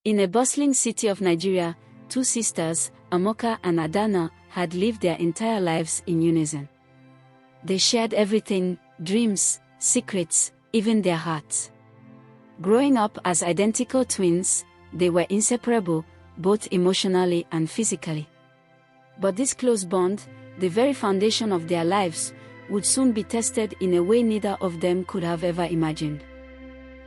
In a bustling city of Nigeria, two sisters, Amaka and Adanna, had lived their entire lives in unison. They shared everything: dreams, secrets, even their hearts. Growing up as identical twins, they were inseparable, both emotionally and physically. But this close bond, the very foundation of their lives, would soon be tested in a way neither of them could have ever imagined.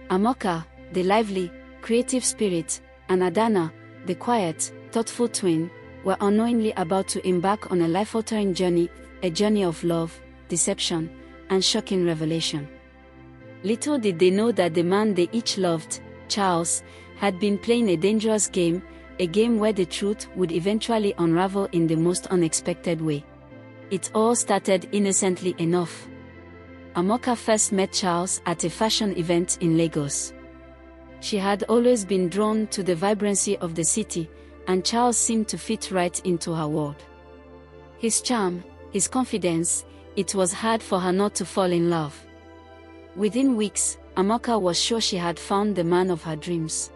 Amaka, the lively, creative spirit, and Adanna, the quiet, thoughtful twin, were unknowingly about to embark on a life-altering journey, a journey of love, deception, and shocking revelation. Little did they know that the man they each loved, Charles, had been playing a dangerous game, a game where the truth would eventually unravel in the most unexpected way. It all started innocently enough. Amaka first met Charles at a fashion event in Lagos. She had always been drawn to the vibrancy of the city, and Charles seemed to fit right into her world. His charm, his confidence, it was hard for her not to fall in love. Within weeks, Amaka was sure she had found the man of her dreams.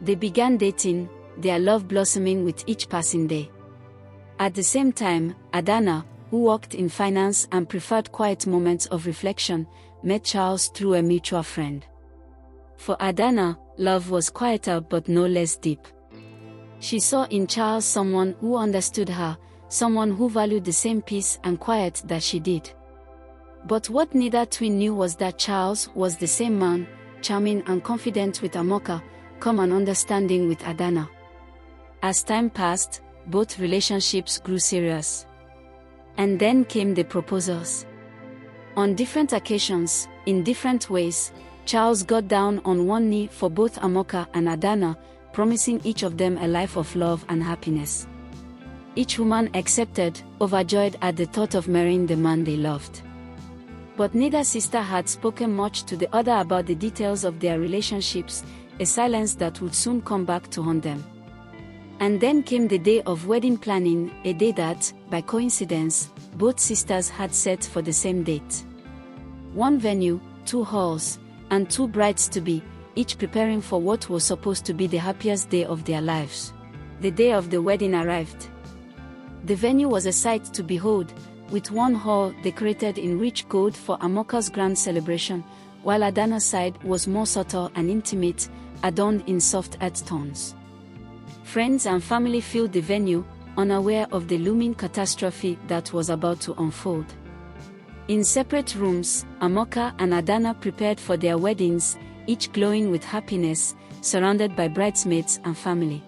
They began dating, their love blossoming with each passing day. At the same time, Adanna, who worked in finance and preferred quiet moments of reflection, met Charles through a mutual friend. For Adanna, love was quieter but no less deep. She saw in Charles someone who understood her, someone who valued the same peace and quiet that she did. But what neither twin knew was that Charles was the same man, charming and confident with Amaka, calm and understanding with Adanna. As time passed, both relationships grew serious. And then came the proposals. On different occasions, in different ways, Charles got down on one knee for both Amaka and Adanna, promising each of them a life of love and happiness. Each woman accepted, overjoyed at the thought of marrying the man they loved. But neither sister had spoken much to the other about the details of their relationships, a silence that would soon come back to haunt them. And then came the day of wedding planning, a day that, by coincidence, both sisters had set for the same date. One venue, two halls, and two brides-to-be, each preparing for what was supposed to be the happiest day of their lives. The day of the wedding arrived. The venue was a sight to behold, with one hall decorated in rich gold for Amaka's grand celebration, while Adanna's side was more subtle and intimate, adorned in soft earth tones. Friends and family filled the venue, unaware of the looming catastrophe that was about to unfold. In separate rooms, Amaka and Adanna prepared for their weddings, each glowing with happiness, surrounded by bridesmaids and family.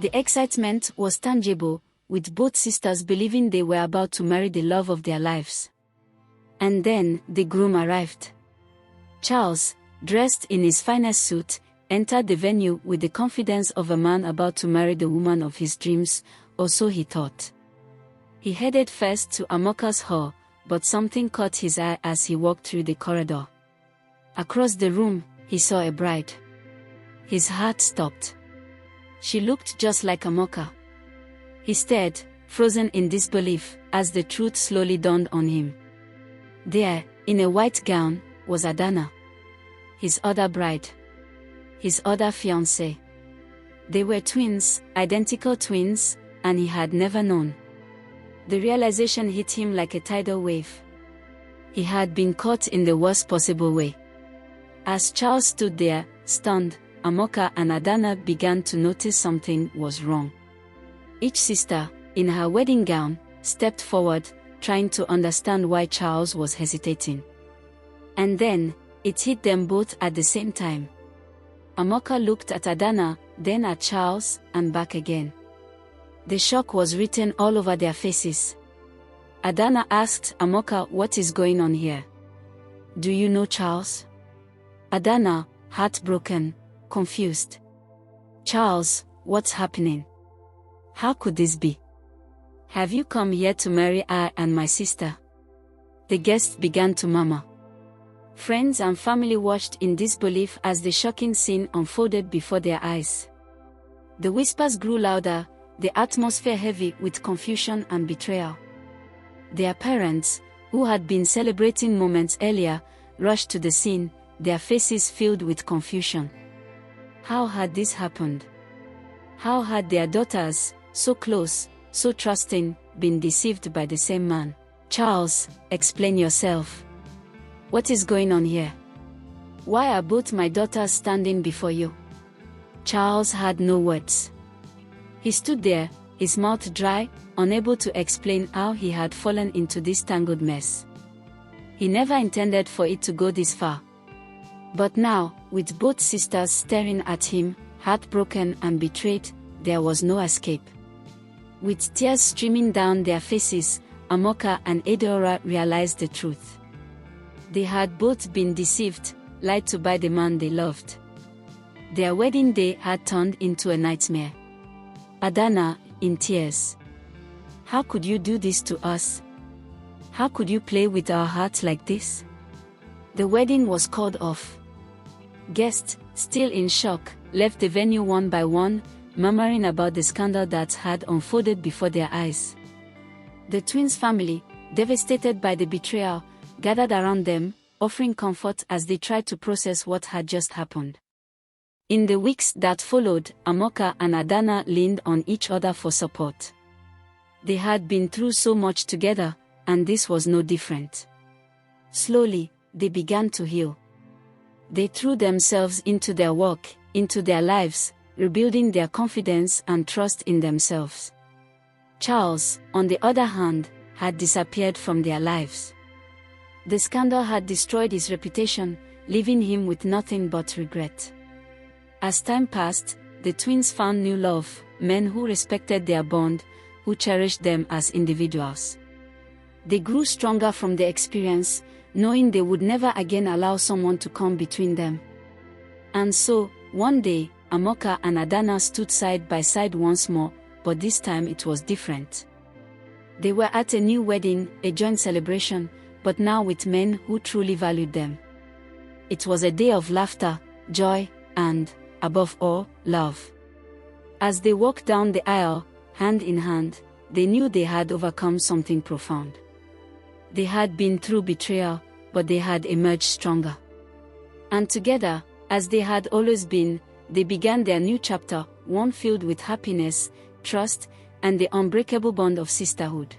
The excitement was tangible, with both sisters believing they were about to marry the love of their lives. And then, the groom arrived. Charles, dressed in his finest suit, entered the venue with the confidence of a man about to marry the woman of his dreams, or so he thought. He headed first to Amaka's hall, but something caught his eye as he walked through the corridor. Across the room, he saw a bride. His heart stopped. She looked just like Amaka. He stared, frozen in disbelief, as the truth slowly dawned on him. There, in a white gown, was Adanna. His other bride. His other fiancée. They were twins, identical twins, and he had never known. The realization hit him like a tidal wave. He had been caught in the worst possible way. As Charles stood there, stunned, Amaka and Adanna began to notice something was wrong. Each sister, in her wedding gown, stepped forward, trying to understand why Charles was hesitating. And then, it hit them both at the same time. Amaka looked at Adanna, then at Charles, and back again. The shock was written all over their faces. Adanna asked Amaka, "What is going on here? Do you know Charles?" Adanna, heartbroken, confused. "Charles, what's happening? How could this be? Have you come here to marry I and my sister?" The guests began to murmur. Friends and family watched in disbelief as the shocking scene unfolded before their eyes. The whispers grew louder, the atmosphere heavy with confusion and betrayal. Their parents, who had been celebrating moments earlier, rushed to the scene, their faces filled with confusion. How had this happened? How had their daughters, so close, so trusting, been deceived by the same man? Charles, explain yourself. What is going on here? Why are both my daughters standing before you? Charles had no words. He stood there, his mouth dry, unable to explain how he had fallen into this tangled mess. He never intended for it to go this far. But now, with both sisters staring at him, heartbroken and betrayed, there was no escape. With tears streaming down their faces, Amaka and Adanna realized the truth. They had both been deceived, lied to by the man they loved. Their wedding day had turned into a nightmare. Adanna, in tears. How could you do this to us? How could you play with our hearts like this? The wedding was called off. Guests, still in shock, left the venue one by one, murmuring about the scandal that had unfolded before their eyes. The twins' family, devastated by the betrayal, gathered around them, offering comfort as they tried to process what had just happened. In the weeks that followed, Amaka and Adanna leaned on each other for support. They had been through so much together, and this was no different. Slowly, they began to heal. They threw themselves into their work, into their lives, rebuilding their confidence and trust in themselves. Charles, on the other hand, had disappeared from their lives. The scandal had destroyed his reputation, leaving him with nothing but regret. As time passed, the twins found new love, men who respected their bond, who cherished them as individuals. They grew stronger from the experience, knowing they would never again allow someone to come between them. And so, one day, Amaka and Adanna stood side by side once more, but this time it was different. They were at a new wedding, a joint celebration, but now with men who truly valued them. It was a day of laughter, joy, and, above all, love. As they walked down the aisle, hand in hand, they knew they had overcome something profound. They had been through betrayal, but they had emerged stronger. And together, as they had always been, they began their new chapter, one filled with happiness, trust, and the unbreakable bond of sisterhood.